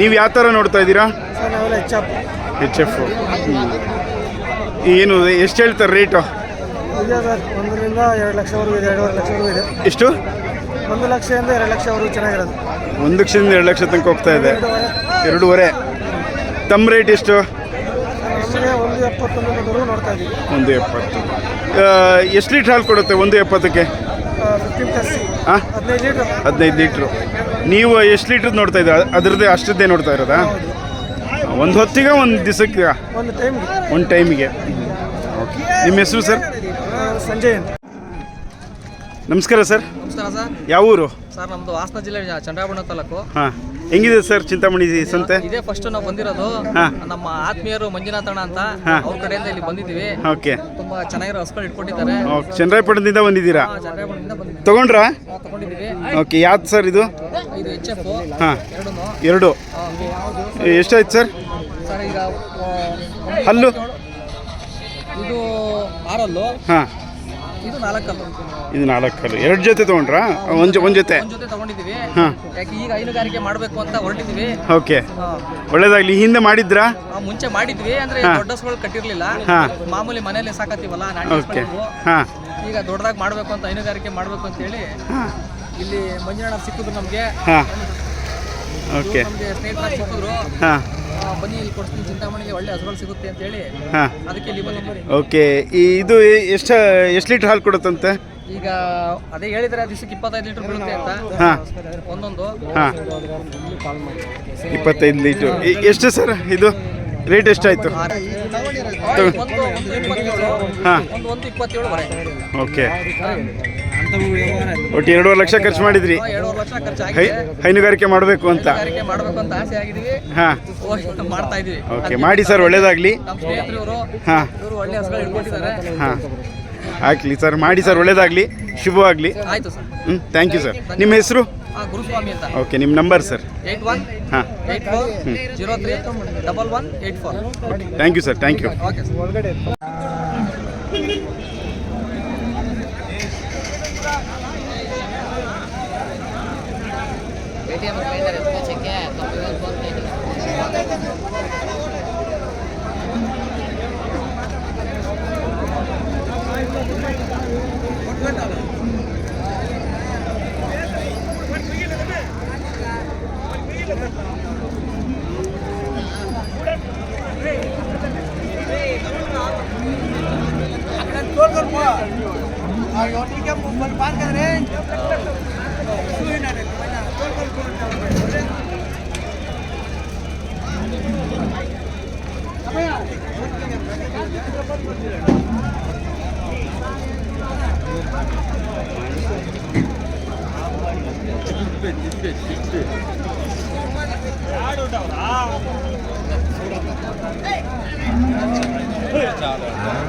[SPEAKER 2] ನೀವು ಯಾವ ಥರ ನೋಡ್ತಾ ಇದ್ದೀರಾ?
[SPEAKER 1] ಸರ್ ನಾವೆಲ್ಲ
[SPEAKER 2] HF. ಏನು ಎಷ್ಟು ಹೇಳ್ತಾರೆ ರೇಟು?
[SPEAKER 1] ಇದೆ ಸರ್, 1 ರಿಂದ 2 ಲಕ್ಷವರೆಗೂ ಇದೆ, 2.5 ಲಕ್ಷವರೆಗೂ ಇದೆ.
[SPEAKER 2] ಎಷ್ಟು?
[SPEAKER 1] 1 ಲಕ್ಷದಿಂದ 2 ಲಕ್ಷವರೆಗೂ ಚೆನ್ನಾಗಿರೋದು.
[SPEAKER 2] 1 ಲಕ್ಷದಿಂದ 2 ಲಕ್ಷ ತನಕ ಹೋಗ್ತಾ ಇದೆ. 2.5. ತಮ್ಮ ರೇಟ್ ಎಷ್ಟು?
[SPEAKER 1] ನಮಗೆ 1.70 ನೋಡ್ತಾ ಇದ್ದೀವಿ.
[SPEAKER 2] 1.70. ಎಷ್ಟು ಲೀಟ್ರ್ ಹಾಲು ಕೊಡುತ್ತೆ 1.70ಕ್ಕೆ?
[SPEAKER 1] 15+.
[SPEAKER 2] ಹಾಂ,
[SPEAKER 1] 15 ಲೀಟ್ರ್.
[SPEAKER 2] 15 ಲೀಟ್ರು. ನೀವು ಎಷ್ಟು ಲೀಟ್ರ್ ನೋಡ್ತಾ ಇದ್ದೀರಾ? ಅದರದ್ದೇ ಅಷ್ಟದ್ದೇ ನೋಡ್ತಾ ಇರೋದಾ? ಒಂದು ಹೊತ್ತಿಗೆ, ಒಂದು ದಿವಸಕ್ಕೆ? ಒಂದು ಟೈಮಿಗೆ. ಓಕೆ. ನಿಮ್ಮ ಹೆಸರು ಸರ್?
[SPEAKER 1] ಸಂಜಯ್ ಅಂತ.
[SPEAKER 2] ನಮಸ್ಕಾರ ಸರ್.
[SPEAKER 4] ನಮಸ್ಕಾರ ಸರ್.
[SPEAKER 2] ಯಾವ ಊರು?
[SPEAKER 4] ಸರ್ ನಮ್ಮದು ಹಾಸನ ಜಿಲ್ಲೆ ಚಂದ್ರಾಯಪಟ್ಟಣ ತಾಲೂಕು.
[SPEAKER 2] ಹಾಂ. ಹೆಂಗಿದೆ ಸರ್ ಚಿಂತಾಮಣಿ ಸಂತೆ?
[SPEAKER 4] ಇದೇ ಫಸ್ಟ್ ನಾವು ಬಂದಿರೋದು.
[SPEAKER 2] ಹಾಂ.
[SPEAKER 4] ನಮ್ಮ ಆತ್ಮೀಯರು ಮಂಜುನಾಥಣ್ಣ ಅಂತ,
[SPEAKER 2] ಹಾಂ.
[SPEAKER 4] ಅವ್ರ ಕಡೆಯಿಂದ ಇಲ್ಲಿ ಬಂದಿದ್ದೀವಿ.
[SPEAKER 2] ಓಕೆ.
[SPEAKER 4] ತುಂಬಾ ಚೆನ್ನಾಗಿರೋ ಹಸುಗಳು ಇಟ್ಕೊಟ್ಟಿದ್ದಾರೆ.
[SPEAKER 2] ಓಕೆ. ಚಂದ್ರಾಯಪಟ್ಟಣದಿಂದ ಬಂದಿದ್ದೀರಾ?
[SPEAKER 4] ಚಂದ್ರಾಯಪಟ್ಟಣದಿಂದ ಬಂದಿದ್ದೀವಿ.
[SPEAKER 2] ತಗೊಂಡ್ರಾ?
[SPEAKER 4] ತಗೊಂಡಿದ್ದೀವಿ.
[SPEAKER 2] ಓಕೆ. ಯಾವ್ದು ಸರ್ ಇದು?
[SPEAKER 4] ಇದು HF.
[SPEAKER 2] ಹಾಂ,
[SPEAKER 4] ಎರಡೂ.
[SPEAKER 2] 2. ಎಷ್ಟಾಯ್ತು ಸರ್?
[SPEAKER 4] ಸರ್ ಈಗ
[SPEAKER 2] ಹಲ್ಲು?
[SPEAKER 4] ಇದು 6 ಹಲ್ಲು.
[SPEAKER 2] ಹಾಂ.
[SPEAKER 4] ಇದು 4 ಹಲ್ಲು.
[SPEAKER 2] ಇದು 4 ಹಲ್ಲು. 2 ಜೊತೆ ತೊಗೊಂಡ್ರಾ? ಒಂದು ಜೊತೆ?
[SPEAKER 4] ಒಂದ್ ಜೊತೆ ತಗೊಂಡಿದ್ದೀವಿ.
[SPEAKER 2] ಹಾಂ.
[SPEAKER 4] ಯಾಕೆ ಈಗ ಹೈನುಗಾರಿಕೆ ಮಾಡಬೇಕು ಅಂತ ಹೊರಟಿದ್ದೀವಿ.
[SPEAKER 2] ಓಕೆ. ಒಳ್ಳೇದಾಗ್ಲಿ. ಹಿಂದೆ ಮಾಡಿದ್ರಾ?
[SPEAKER 4] ಮುಂಚೆ ಮಾಡಿದ್ವಿ, ಅಂದ್ರೆ
[SPEAKER 2] ಹಾಂ.
[SPEAKER 4] ದೊಡ್ಡ ಹಸುಗಳು ಕಟ್ಟಿರ್ಲಿಲ್ಲ.
[SPEAKER 2] ಹಾಂ.
[SPEAKER 4] ಮಾಮೂಲಿ ಮನೆಯಲ್ಲಿ ಸಾಕತ್ತೀವಲ್ಲ,
[SPEAKER 2] ಓಕೆ. ಹಾಂ.
[SPEAKER 4] ಈಗ ದೊಡ್ಡದಾಗಿ ಮಾಡಬೇಕು ಅಂತ, ಹೈನುಗಾರಿಕೆ ಮಾಡಬೇಕು ಅಂತ ಹೇಳಿ
[SPEAKER 2] ಹಾಂ.
[SPEAKER 4] ಇಲ್ಲಿ ಮಂಜುನಾಥ ಸಿಕ್ಕಿದ್ರು ನಮಗೆ.
[SPEAKER 2] ಹಾಂ. ಓಕೆ.
[SPEAKER 4] ನಮಗೆ ಸ್ನೇಹಿತರಾಗಿ ಸಿಕ್ಕಿದ್ರು.
[SPEAKER 2] ಹಾಂ.
[SPEAKER 4] ಬನ್ನಿ ಇಲ್ಲಿ ಕೊಡ್ತೀನಿ, ಚಿಂತಾಮಣಿಗೆ ಒಳ್ಳೆ ಹಸುಗಳು ಸಿಗುತ್ತೆ ಅಂತ ಹೇಳಿ
[SPEAKER 2] ಹಾಂ,
[SPEAKER 4] ಅದಕ್ಕೆ ಇಲ್ಲಿ ಬಂದಿದ್ದೀವಿ.
[SPEAKER 2] ಓಕೆ. ಇದು ಎಷ್ಟು ಲೀಟ್ರ್ ಹಾಲು ಕೊಡುತ್ತಂತೆ?
[SPEAKER 4] ಈಗ ಅದೇ ಹೇಳಿದ್ರೆ ದಿವಸಕ್ಕೆ 25 ಲೀಟರ್ ಬೀಳುತ್ತೆ ಅಂತ
[SPEAKER 2] ಹಾಂ
[SPEAKER 4] ಒಂದೊಂದು.
[SPEAKER 2] ಹಾಂ, 25 ಲೀಟ್ರ್. ಎಷ್ಟು ಸರ್ ಇದು ರೇಟ್ ಎಷ್ಟಾಯಿತು?
[SPEAKER 4] ಒಂದು 27,
[SPEAKER 2] ಹಾಂ,
[SPEAKER 4] ಒಂದು 27
[SPEAKER 2] ಓಕೆ. ಒಟ್ಟು 2.5 ಲಕ್ಷ ಖರ್ಚು ಮಾಡಿದ್ರಿ
[SPEAKER 4] 2.5 ಲಕ್ಷ ಖರ್ಚಾಗಿದೆ.
[SPEAKER 2] ಹೈನುಗಾರಿಕೆ ಮಾಡಬೇಕು ಅಂತ.
[SPEAKER 4] ಹೈನುಗಾರಿಕೆ ಮಾಡಬೇಕು ಅಂತ ಆಸೆ ಆಗಿದ್ದೀವಿ.
[SPEAKER 2] ಹಾಂ,
[SPEAKER 4] ಮಾಡ್ತಾ ಇದೀವಿ.
[SPEAKER 2] ಓಕೆ, ಮಾಡಿ ಸರ್, ಒಳ್ಳೇದಾಗಲಿ.
[SPEAKER 4] ನಮ್ಮ ಸ್ನೇಹಿತರು ಇವರು
[SPEAKER 2] ಹಾಂ
[SPEAKER 4] ಒಳ್ಳೆ ಹಸುಗಳು ಇಟ್ಕೊಂಡಿದ್ದಾರೆ.
[SPEAKER 2] ಹಾಂ, ಆಗಲಿ ಸರ್, ಮಾಡಿ ಸರ್, ಒಳ್ಳೇದಾಗಲಿ, ಶುಭವಾಗಲಿ.
[SPEAKER 4] ಆಯ್ತು ಸರ್.
[SPEAKER 2] Thank you sir. ನಿಮ್ಮ ಹೆಸರು?
[SPEAKER 4] ಗುರುಸ್ವಾಮಿ ಅಂತ.
[SPEAKER 2] ಓಕೆ, ನಿಮ್ಮ number sir?
[SPEAKER 4] 8184031184.
[SPEAKER 2] Thank you sir, thank you.
[SPEAKER 4] Okay sir.
[SPEAKER 1] ಒಳಗಡೆ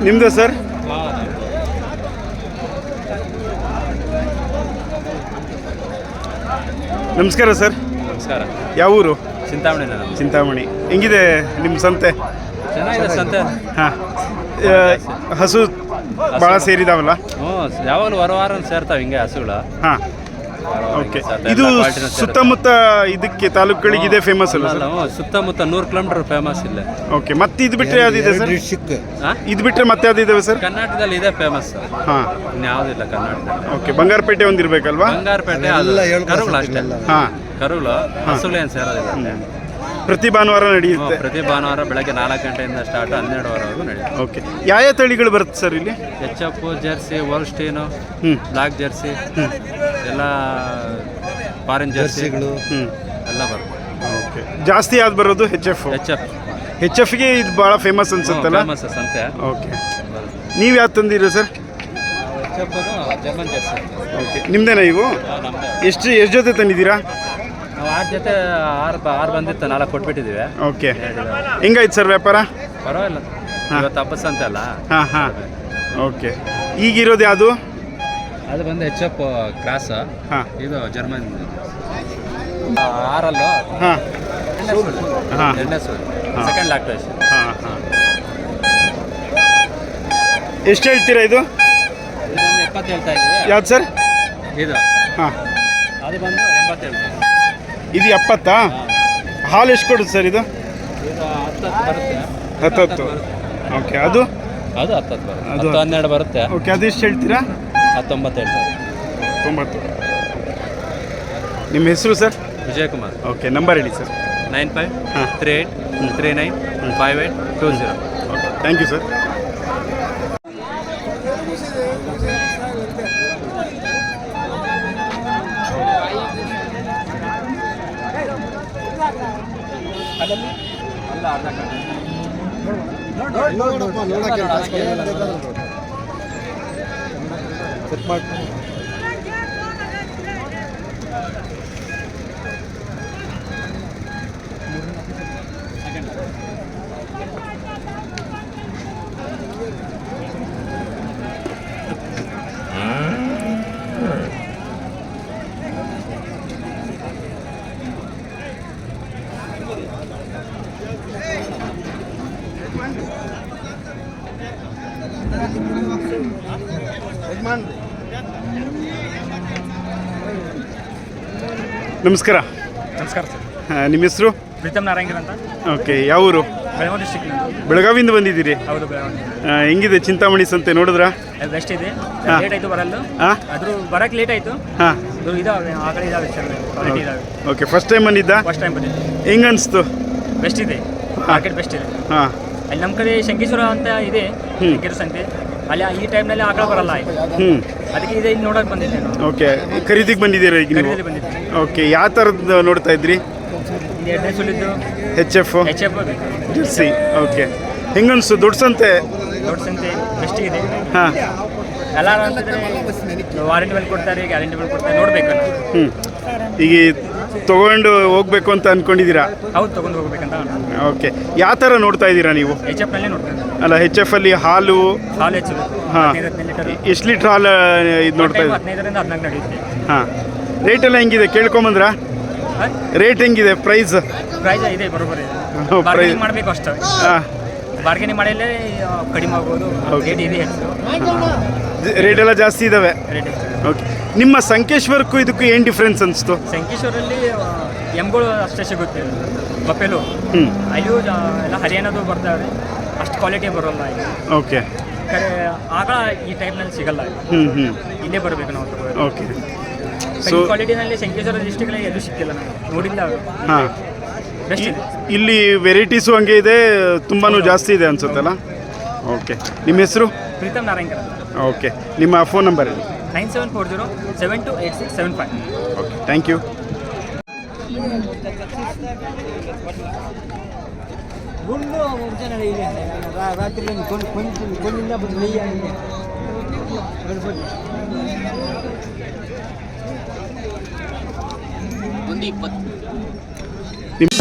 [SPEAKER 2] ನಿಮ್ಮದು ಸರ್? ನಮಸ್ಕಾರ ಸರ್.
[SPEAKER 7] ನಮಸ್ಕಾರ.
[SPEAKER 2] ಯಾವ ಊರು?
[SPEAKER 7] ಚಿಂತಾಮಣಿ.
[SPEAKER 2] ಚಿಂತಾಮಣಿ. ಹೆಂಗಿದೆ ನಿಮ್ಮ ಸಂತೆ?
[SPEAKER 7] ಚೆನ್ನಾಗಿದೆ ಸಂತೆ.
[SPEAKER 2] ಹಾಂ, ಹಸು ಭಾಳ ಸೇರಿದಾವಲ್ಲ?
[SPEAKER 7] ಹ್ಞೂ, ಯಾವಾಗಲೂ ವಾರ ಸೇರ್ತಾವೆ ಹಿಂಗೆ ಹಸುಗಳು.
[SPEAKER 2] ಹಾಂ, ಓಕೆ. ಇದು ಸುತ್ತಮುತ್ತ ಇದಕ್ಕೆ ತಾಲೂಕುಗಳಿಗೆ ಇದೆ ಫೇಮಸ್ ಅಲ್ಲ ಸರ್?
[SPEAKER 7] ಸುತ್ತಮುತ್ತ 100 ಕಿಲೋಮೀಟರ್ ಫೇಮಸ್ ಇಲ್ಲ.
[SPEAKER 2] ಓಕೆ, ಮತ್ತೆ ಇದು ಬಿಟ್ಟರೆ ಯಾವ್ದಿದೆ ಸರ್? ಇದು ಬಿಟ್ಟರೆ ಮತ್ತೆ ಯಾವ್ದಿದ್ದಾವೆ ಸರ್?
[SPEAKER 7] ಕರ್ನಾಟಕದಲ್ಲಿ ಇದೆ ಫೇಮಸ್.
[SPEAKER 2] ಹಾಂ,
[SPEAKER 7] ಇನ್ಯಾವುದಿಲ್ಲ ಕರ್ನಾಟಕದಲ್ಲಿ.
[SPEAKER 2] ಓಕೆ. ಬಂಗಾರಪೇಟೆ ಒಂದಿರಬೇಕಲ್ವಾ?
[SPEAKER 7] ಬಂಗಾರಪೇಟೆ ಅದು ಕರುಗಳು ಅಷ್ಟೇ.
[SPEAKER 2] ಹಾಂ,
[SPEAKER 7] ಕರುಗಳು ಹಸುಗಳೇನು ಸೇರೋದಿಲ್ಲ.
[SPEAKER 2] ಪ್ರತಿ ಭಾನುವಾರ ನಡೆಯುತ್ತೆ?
[SPEAKER 7] ಪ್ರತಿ ಭಾನುವಾರ ಬೆಳಗ್ಗೆ 4 ಗಂಟೆಯಿಂದ ಸ್ಟಾರ್ಟ್ 12ವರೆಗೂ ನಡೆಯುತ್ತೆ.
[SPEAKER 2] ಓಕೆ. ಯಾವ ತಳಿಗಳು ಬರುತ್ತೆ ಸರ್ ಇಲ್ಲಿ?
[SPEAKER 7] HF, ಜೆರ್ಸಿ, ಹೋಲ್ಸ್ಟೀನು, ಬ್ಲಾಕ್ ಜೆರ್ಸಿ, ಎಲ್ಲ ಫಾರಿನ್ ಜೆರ್ಸಿಗಳು ಎಲ್ಲ ಬರುತ್ತೆ.
[SPEAKER 2] ಓಕೆ. ಜಾಸ್ತಿ ಯಾವ್ದು ಬರೋದು? HF. HFಗೆ ಇದು ಭಾಳ ಫೇಮಸ್ ಅನ್ಸುತ್ತಲ್ಲ?
[SPEAKER 7] ಫೇಮಸ್ ಸಂತೆ.
[SPEAKER 2] ಓಕೆ. ನೀವು ಯಾವ್ದು ತಂದಿರೋ sir?
[SPEAKER 7] HF German Jersey.
[SPEAKER 2] Okay. ನಿಮ್ದೇನಾ ಇವು? ಎಷ್ಟು ಜೊತೆ ತಂದಿದ್ದೀರಾ?
[SPEAKER 7] ನಾವು 6 ಜೊತೆ 6 ಬಂದಿತ್ತು, 4 ಕೊಟ್ಬಿಟ್ಟಿದ್ದೀವಿ.
[SPEAKER 2] ಓಕೆ. ಹೆಂಗಾಯ್ತು ಸರ್ ವ್ಯಾಪಾರ?
[SPEAKER 7] ಪರವಾಗಿಲ್ಲ, ಇವತ್ತು ಹಬ್ಬದ ಸಂತೆ ಅಲ್ಲ.
[SPEAKER 2] ಹಾಂ ಹಾಂ, ಓಕೆ. ಈಗಿರೋದು ಯಾವುದು?
[SPEAKER 7] ಅದು ಬಂದು HF ಕ್ರಾಸ್.
[SPEAKER 2] ಹಾಂ,
[SPEAKER 7] ಇದು ಜರ್ಮನ್ 6
[SPEAKER 2] ಹಾಂ ಹಾಂ,
[SPEAKER 7] ಎರಡನೇ ಸೂರು, ಸೆಕೆಂಡ್ ಲ್ಯಾಕ್ಟೇಷನ್.
[SPEAKER 2] ಹಾಂ ಹಾಂ. ಎಷ್ಟು ಹೇಳ್ತೀರಾ ಇದು?
[SPEAKER 7] ಇದು ಬಂದು 70 ಹೇಳ್ತಾ ಇದ್ದೀವಿ.
[SPEAKER 2] ಯಾವ್ದು ಸರ್?
[SPEAKER 7] ಇದು
[SPEAKER 2] ಹಾಂ,
[SPEAKER 7] ಅದು ಬಂದು 80 ಹೇಳ್ತಾ ಇದ್ದೀವಿ.
[SPEAKER 2] ಇದು 70. ಹಾಲು ಎಷ್ಟು ಕೊಡುತ್ತೆ ಸರ್ ಇದು?
[SPEAKER 7] ಇದು 10 ಬರುತ್ತೆ.
[SPEAKER 2] 10. ಓಕೆ. ಅದು
[SPEAKER 7] 10 ಬರುತ್ತೆ. 12 ಬರುತ್ತೆ.
[SPEAKER 2] ಓಕೆ. ಅದು ಎಷ್ಟು ಹೇಳ್ತೀರಾ?
[SPEAKER 7] 19 ಹೇಳ್ತಾರೆ.
[SPEAKER 2] 90. ನಿಮ್ಮ ಹೆಸರು ಸರ್?
[SPEAKER 7] ವಿಜಯಕುಮಾರ್.
[SPEAKER 2] ಓಕೆ. ನಂಬರ್ ಹೇಳಿ sir?
[SPEAKER 7] 9538395820.
[SPEAKER 2] Okay, thank you sir. ನಮಸ್ಕಾರ.
[SPEAKER 8] ನಮಸ್ಕಾರ ಸರ್.
[SPEAKER 2] ನಿಮ್ಮ ಹೆಸರು?
[SPEAKER 8] ಪ್ರೀತಮ್ ನಾರಾಯಣಗಿರಿ ಅಂತ.
[SPEAKER 2] ಓಕೆ. ಯಾವ ಊರು?
[SPEAKER 8] ಬೆಳಗಾವಿ ಡಿಸ್ಟ್ರಿಕ್ಟ್.
[SPEAKER 2] ಬೆಳಗಾವಿಯಿಂದ ಬಂದಿದ್ದೀರಿ?
[SPEAKER 8] ಹೌದು, ಬೆಳಗಾವಿ.
[SPEAKER 2] ಹೆಂಗಿದೆ ಚಿಂತಾಮಣಿ ಸಂತೆ ನೋಡಿದ್ರಾ?
[SPEAKER 8] ಬೆಸ್ಟ್ ಇದೆ.
[SPEAKER 2] ಹಾಂ.
[SPEAKER 8] ಲೇಟ್ ಆಯಿತು ಬರಲು.
[SPEAKER 2] ಹಾಂ,
[SPEAKER 8] ಆದರೂ ಬರೋಕ್ಕೆ ಲೇಟ್ ಆಯಿತು.
[SPEAKER 2] ಹಾಂ,
[SPEAKER 8] ಇದು ಇದಾವೆ, ಆ ಕಡೆ ಇದಾವೆ, ಕ್ವಾಲಿಟಿ ಇದಾವೆ.
[SPEAKER 2] ಓಕೆ. ಫಸ್ಟ್ ಟೈಮ್ ಬಂದಿದ್ದ?
[SPEAKER 8] ಫಸ್ಟ್ ಟೈಮ್ ಬಂದಿದ್ದು.
[SPEAKER 2] ಹೆಂಗೆ ಅನಿಸ್ತು?
[SPEAKER 8] ಬೆಸ್ಟ್ ಇದೆ, ಮಾರ್ಕೆಟ್ ಬೆಸ್ಟ್ ಇದೆ.
[SPEAKER 2] ಹಾಂ
[SPEAKER 8] ಅಲ್ಲಿ ನಮ್ಮ ಕಡೆ ಶಂಕೇಶ್ವರ ಅಂತ ಇದೆ, ಶಂಕೇಶ್ವರ ಸಂತೆ. ಅಲ್ಲಿ ಈ ಟೈಮ್ನಲ್ಲಿ ಆಕಳ ಬರಲ್ಲ,
[SPEAKER 2] ಹ್ಞೂ
[SPEAKER 8] ಅದಕ್ಕೆ ಇದೆ ಇಲ್ಲಿ ನೋಡೋಕೆ ಬಂದಿದ್ದೆ ನಾನು.
[SPEAKER 2] ಓಕೆ, ಖರೀದಿಗೆ ಬಂದಿದ್ದೀರಾ ಈಗ ನೀವು?
[SPEAKER 8] ಖರೀದಿಯಲ್ಲಿ ಬಂದಿದ್ದೆ.
[SPEAKER 2] ಓಕೆ, ಯಾವ ಥರದ್ದು ನೋಡ್ತಾ ಇದ್ರಿ?
[SPEAKER 8] ಇದು ಎರಡನೇ ಸುಲಿದ್ದು
[SPEAKER 2] ಎಚ್ ಎಫ್
[SPEAKER 8] ಬೇಕು.
[SPEAKER 2] ಜರ್ಸಿ. ಓಕೆ, ಹೆಂಗನ್ಸು ದೊಡ್ಡ ಸಂತೆ?
[SPEAKER 8] ದೊಡ್ಡ ಸಂತೆ ಬೆಸ್ಟ್ ಇದೆ.
[SPEAKER 2] ಹಾಂ,
[SPEAKER 8] ಎಲ್ಲ ಅಂತಂದರೆ ವಾರಂಟಿ ಮೇಲೆ ಕೊಡ್ತಾರೆ, ಗ್ಯಾರಂಟಿ ಮೇಲೆ ಕೊಡ್ತಾರೆ, ನೋಡಬೇಕು.
[SPEAKER 2] ಹ್ಞೂ, ಈಗ ತೊಗೊಂಡು ಹೋಗ್ಬೇಕು ಅಂತ ಅಂದ್ಕೊಂಡಿದ್ದೀರಾ?
[SPEAKER 8] ಹೌದು, ತೊಗೊಂಡು ಹೋಗ್ಬೇಕಂತ.
[SPEAKER 2] ಓಕೆ, ಯಾವ ಥರ ನೋಡ್ತಾ ಇದ್ದೀರಾ ನೀವು?
[SPEAKER 8] ಎಚ್ ಎಫ್ನಲ್ಲೇ ನೋಡ್ತಾರೆ.
[SPEAKER 2] ಅಲ್ಲ, ಎಚ್ ಎಫ್ ಅಲ್ಲಿ ಹಾಲು
[SPEAKER 8] ಹಾಲು ಹೆಚ್ಚು
[SPEAKER 2] ಹಾಂ,
[SPEAKER 8] 15 ಲೀಟರ್
[SPEAKER 2] ಎಷ್ಟು ಲೀಟ್ರ್ ಹಾಲು ಇದು ನೋಡ್ತಾ ಇದ್ದೀರಾ?
[SPEAKER 8] 15ರಿಂದ 14 ನಡೆಯುತ್ತೆ.
[SPEAKER 2] ಹಾಂ, ರೇಟ್ ಎಲ್ಲ ಹೆಂಗಿದೆ ಕೇಳ್ಕೊಂಬಂದ್ರಾ? ರೇಟ್ ಹೆಂಗಿದೆ? ಪ್ರೈಸ್
[SPEAKER 8] ಪ್ರೈಸ್ ಇದೆ ಬರೋಬ್ಬರಿ.
[SPEAKER 2] ಪ್ರೈಸ್
[SPEAKER 8] ಬಾರ್ಗೇನಿಂಗ್ ಮಾಡಬೇಕು ಅಷ್ಟೇ.
[SPEAKER 2] ಹಾಂ,
[SPEAKER 8] ಬಾರ್ಗೇನಿಂಗ್ ಮಾಡಿಲ್ಲೇ ಕಡಿಮೆ ಆಗ್ಬೋದು. ರೇಟ್ ಇದೆ ಹೆಚ್ಚು,
[SPEAKER 2] ರೇಟ್ ಎಲ್ಲ ಜಾಸ್ತಿ ಇದ್ದಾವೆ.
[SPEAKER 8] ರೇಟ್ ಹೆಚ್ಚು.
[SPEAKER 2] ಓಕೆ, ನಿಮ್ಮ ಸಂಕೇಶ್ವರಕ್ಕೂ ಇದಕ್ಕೂ ಏನು ಡಿಫ್ರೆನ್ಸ್ ಅನಿಸ್ತು?
[SPEAKER 8] ಸಂಕೇಶ್ವರಲ್ಲಿ ಎಮ್ಗಳು ಅಷ್ಟೇ ಸಿಗುತ್ತೆ, ಬಪ್ಪೆಲು.
[SPEAKER 2] ಹ್ಞೂ,
[SPEAKER 8] ಅಲ್ಲಿಯೂ ಎಲ್ಲ ಹರಿಯಾಣದು ಬರ್ತಾವೆ, ಅಷ್ಟು ಕ್ವಾಲಿಟಿ ಬರೋಲ್ಲ ಇಲ್ಲಿ.
[SPEAKER 2] ಓಕೆ,
[SPEAKER 8] ಕಡೆ ಆಕಳ ಈ ಟೈಪ್ನಲ್ಲಿ ಸಿಗಲ್ಲ,
[SPEAKER 2] ಹ್ಞೂ ಹ್ಞೂ,
[SPEAKER 8] ಇಲ್ಲೇ ಬರಬೇಕು ನಾವು ತಗೋಬೇಕು.
[SPEAKER 2] ಓಕೆ.
[SPEAKER 8] ಸೊ ಕ್ವಾಲಿಟಿನಲ್ಲಿ ಸಂಕೇಶ್ವರ ಡಿಸ್ಟಿಕ್ನಲ್ಲಿ ಎಲ್ಲೂ ಸಿಕ್ಕಿಲ್ಲ, ನಾವು ನೋಡಿಲ್ಲ.
[SPEAKER 2] ಹಾಂ,
[SPEAKER 8] ಬೆಸ್ಟ್ ಇದೆ.
[SPEAKER 2] ಇಲ್ಲಿ ವೆರೈಟೀಸು ಹಂಗೆ ಇದೆ, ತುಂಬಾ ಜಾಸ್ತಿ ಇದೆ ಅನ್ಸುತ್ತಲ್ಲ? ಓಕೆ, ನಿಮ್ಮ ಹೆಸರು?
[SPEAKER 8] ಪ್ರೀತಮ್ ನಾರಾಯಣ್ ಅಂತ.
[SPEAKER 2] ಓಕೆ, ನಿಮ್ಮ ಫೋನ್ ನಂಬರ್ ಹೇಳಿ.
[SPEAKER 8] 9740728675.
[SPEAKER 2] Okay, thank you.
[SPEAKER 5] ಒಂದು 20.
[SPEAKER 2] ನಿಮ್ಮ